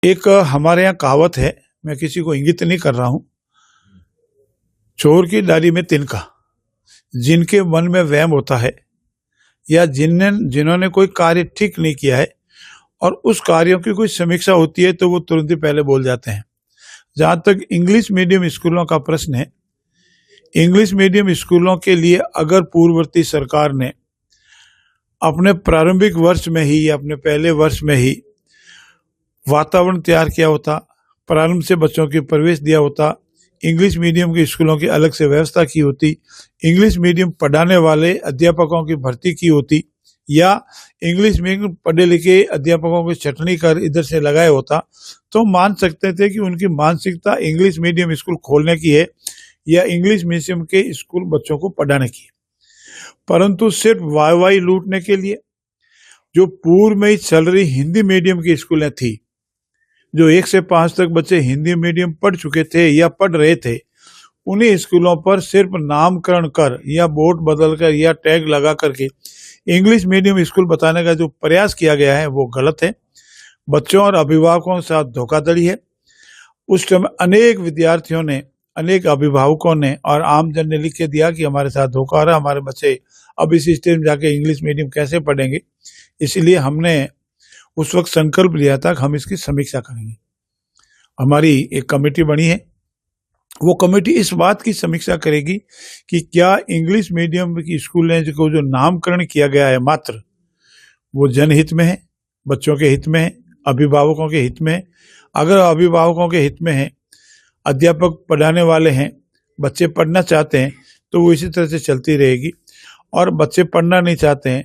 एक हमारे यहाँ कहावत है, मैं किसी को इंगित नहीं कर रहा हूं, चोर की डाली में तिनका। जिनके मन में वहम होता है या जिन्होंने कोई कार्य ठीक नहीं किया है और उस कार्यों की कोई समीक्षा होती है तो वो तुरंत ही पहले बोल जाते हैं। जहां तक इंग्लिश मीडियम स्कूलों का प्रश्न है, इंग्लिश मीडियम स्कूलों के लिए अगर पूर्ववर्ती सरकार ने अपने प्रारंभिक वर्ष में ही या अपने पहले वर्ष में ही वातावरण तैयार किया होता, प्रारंभ से बच्चों की प्रवेश दिया होता, इंग्लिश मीडियम के स्कूलों की अलग से व्यवस्था की होती, इंग्लिश मीडियम पढ़ाने वाले अध्यापकों की भर्ती की होती, या इंग्लिश मीडियम पढ़े लिखे अध्यापकों की छटनी कर इधर से लगाया होता, तो मान सकते थे कि उनकी मानसिकता इंग्लिश मीडियम स्कूल खोलने की है या इंग्लिश मीडियम के स्कूल बच्चों को पढ़ाने की है। परंतु सिर्फ वाई लूटने के लिए जो पूर्व में ही चल रही हिंदी मीडियम की स्कूलें थी, जो 1 से 5 तक बच्चे हिंदी मीडियम पढ़ चुके थे या पढ़ रहे थे, उन्हीं स्कूलों पर सिर्फ नामकरण कर या बोर्ड बदल कर या टैग लगा करके इंग्लिश मीडियम स्कूल बताने का जो प्रयास किया गया है वो गलत है। बच्चों और अभिभावकों के साथ धोखाधड़ी है। उस समय अनेक विद्यार्थियों ने, अनेक अभिभावकों ने और आम जन ने लिख के दिया कि हमारे साथ धोखा हो रहा है, हमारे बच्चे अब इस स्टेज में जाके इंग्लिश मीडियम कैसे पढ़ेंगे। इसलिए हमने उस वक्त संकल्प लिया था कि हम इसकी समीक्षा करेंगे। हमारी एक कमेटी बनी है, वो कमेटी इस बात की समीक्षा करेगी कि क्या इंग्लिश मीडियम की स्कूलें को जो नामकरण किया गया है मात्र वो जनहित में है, बच्चों के हित में है, अभिभावकों के हित में है। अगर अभिभावकों के हित में है, अध्यापक पढ़ाने वाले हैं, बच्चे पढ़ना चाहते हैं, तो वो इसी तरह से चलती रहेगी। और बच्चे पढ़ना नहीं चाहते हैं,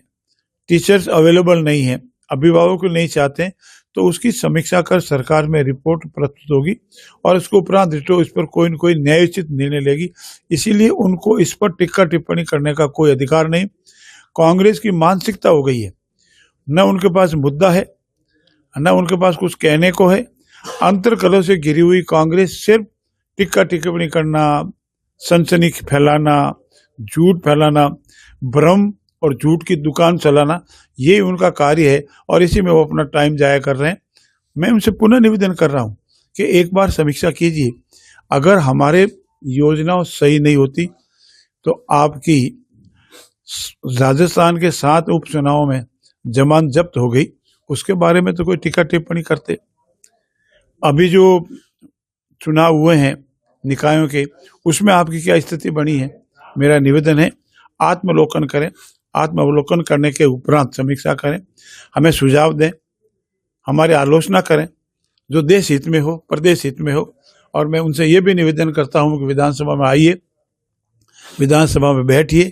टीचर्स अवेलेबल नहीं है, अभिभावक नहीं चाहते हैं, तो उसकी समीक्षा कर सरकार में रिपोर्ट प्रस्तुत होगी और उसके उपरांत इस पर कोई न कोई न्यायोचित निर्णय लेगी। इसीलिए उनको इस पर टिक्का टिप्पणी करने का कोई अधिकार नहीं। कांग्रेस की मानसिकता हो गई है, न उनके पास मुद्दा है, न उनके पास कुछ कहने को है। अंतर्कलह से घिरी हुई कांग्रेस सिर्फ टिक्का टिप्पणी करना, सनसनी फैलाना, झूठ फैलाना, भ्रम और झूठ की दुकान चलाना, ये उनका कार्य है और इसी में वो अपना टाइम जाया कर रहे हैं। मैं उनसे पुनः निवेदन कर रहा हूँ कि एक बार समीक्षा कीजिए। अगर हमारे योजनाओं सही नहीं होती तो आपकी राजस्थान के 7 उपचुनावों में जमानत जब्त हो गई, उसके बारे में तो कोई टिक्का टिप्पणी करते। अभी जो चुनाव हुए हैं निकायों के, उसमें आपकी क्या स्थिति बनी है। मेरा निवेदन है, आत्मलोकन करें, आत्मावलोकन करने के उपरांत समीक्षा करें, हमें सुझाव दें, हमारी आलोचना करें जो देश हित में हो, प्रदेश हित में हो। और मैं उनसे ये भी निवेदन करता हूं कि विधानसभा में आइए, विधानसभा में बैठिए,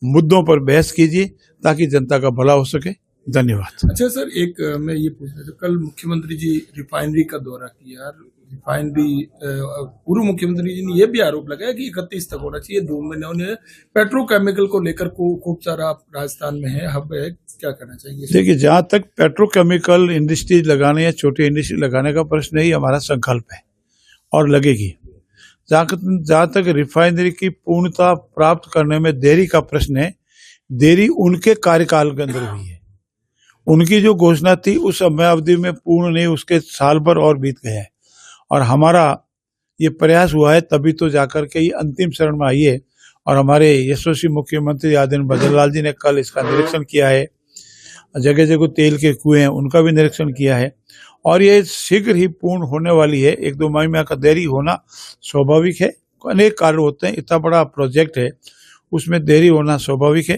मुद्दों पर बहस कीजिए ताकि जनता का भला हो सके। धन्यवाद। अच्छा सर, एक मैं ये पूछ रहा था, कल मुख्यमंत्री जी रिफाइनरी का दौरा किया। रिफाइनरी पूर्व मुख्यमंत्री जी ने यह भी आरोप लगाया कि 31 तक होना चाहिए। 2 महीने पेट्रोकेमिकल को लेकर खूब सारा राजस्थान में है, हब है, क्या करना चाहिए? देखिए, जहां तक पेट्रोकेमिकल इंडस्ट्रीज लगाने या छोटी इंडस्ट्री लगाने का प्रश्न ही हमारा संकल्प है और लगेगी। जहां तक रिफाइनरी की पूर्णता प्राप्त करने में देरी का प्रश्न है, देरी उनके कार्यकाल के अंदर हुई है। उनकी जो घोषणा थी उस समय अवधि में पूर्ण नहीं, उसके साल भर और बीत गया है और हमारा ये प्रयास हुआ है तभी तो जाकर के ये अंतिम चरण में आई है। और हमारे यशस्वी मुख्यमंत्री आदरणीय भजनलाल जी ने कल इसका निरीक्षण किया है। जगह जगह तेल के कुएं हैं उनका भी निरीक्षण किया है और ये शीघ्र ही पूर्ण होने वाली है। 1-2 महीने का देरी होना स्वाभाविक है, अनेक कारण होते हैं, इतना बड़ा प्रोजेक्ट है, उसमें देरी होना स्वाभाविक है,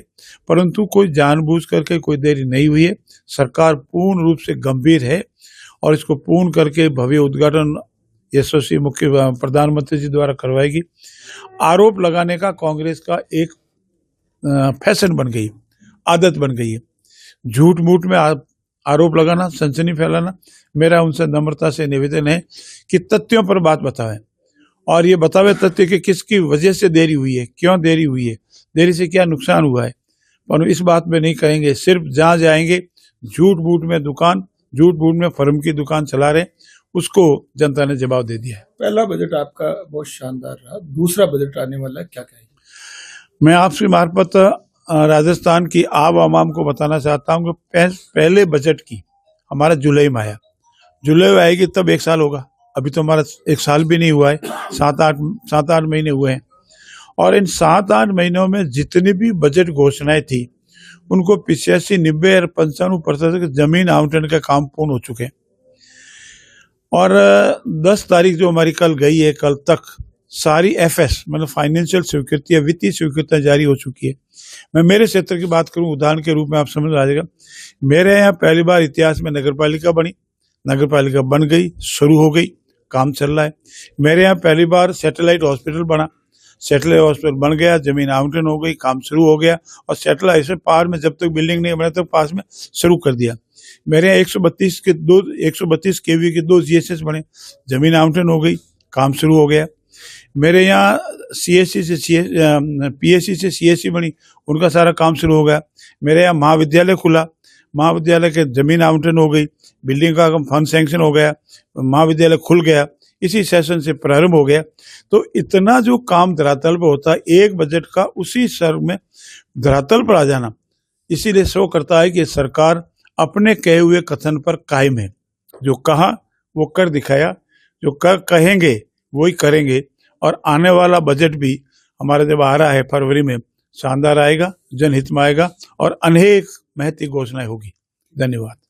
परंतु कोई जानबूझ करके कोई देरी नहीं हुई है। सरकार पूर्ण रूप से गंभीर है और इसको पूर्ण करके भव्य उद्घाटन यशस्वी मुख्य प्रधानमंत्री जी द्वारा करवाएगी। आरोप लगाने का कांग्रेस का एक फैशन बन गई, आदत बन गई है, झूठ मूठ में आरोप लगाना, सनसनी फैलाना। मेरा उनसे नम्रता से निवेदन है कि तथ्यों पर बात बतावें और ये बतावे तथ्य कि किसकी वजह से देरी हुई है, क्यों देरी हुई है, देरी से क्या नुकसान हुआ है। पर इस बात में नहीं कहेंगे, सिर्फ जहाँ जाएंगे झूठ मूठ में दुकान, झूठ मूठ में फर्म की दुकान चला रहे, उसको जनता ने जवाब दे दिया है। पहला बजट आपका बहुत शानदार रहा, दूसरा बजट आने वाला है, क्या कहेंगे? मैं आपसे मार्फत राजस्थान की आवाम को बताना चाहता हूँ कि पहले बजट की हमारा जुलाई में आया, जुलाई में आएगी तब 1 साल होगा। अभी तो हमारा 1 साल भी नहीं हुआ है, 7-8 महीने हुए हैं। और इन 7-8 महीनों में जितनी भी बजट घोषणाएं थी उनको 85, 90 और 95% जमीन आवंटन का काम पूर्ण हो चुके हैं। और 10 तारीख जो हमारी कल गई है, कल तक सारी एफएस मतलब फाइनेंशियल स्वीकृति या वित्तीय स्वीकृतियां जारी हो चुकी है। मैं मेरे क्षेत्र की बात करूं, उदाहरण के रूप में आप समझ आ जाएगा। मेरे यहाँ पहली बार इतिहास में नगरपालिका बनी, नगरपालिका बन गई, शुरू हो गई, काम चल रहा है। मेरे यहाँ पहली बार सैटेलाइट हॉस्पिटल बना, सैटेलाइट हॉस्पिटल बन गया, जमीन आवंटन हो गई, काम शुरू हो गया। और सैटेलाइट से पार में जब तक बिल्डिंग नहीं बना तब पास में शुरू कर दिया। मेरे यहाँ 132 केवी के 2 जीएसएस बने, जमीन आवंटन हो गई, काम शुरू हो गया। मेरे यहाँ पीएससी से सीएससी बनी, उनका सारा काम शुरू हो गया। मेरे यहाँ महाविद्यालय खुला, महाविद्यालय के जमीन आवंटन हो गई, बिल्डिंग का फंड सैंक्शन हो गया, महाविद्यालय खुल गया, इसी सेशन से प्रारंभ हो गया। तो इतना जो काम धरातल पर होता है, एक बजट का उसी स्तर में धरातल पर आ जाना, इसीलिए शो करता है कि सरकार अपने कहे हुए कथन पर कायम है। जो कहा वो कर दिखाया, जो कहेंगे वही करेंगे। और आने वाला बजट भी हमारा जब आ रहा है फरवरी में, शानदार आएगा, जनहित में आएगा और अनेक महत्वपूर्ण घोषणाएं होगी। धन्यवाद।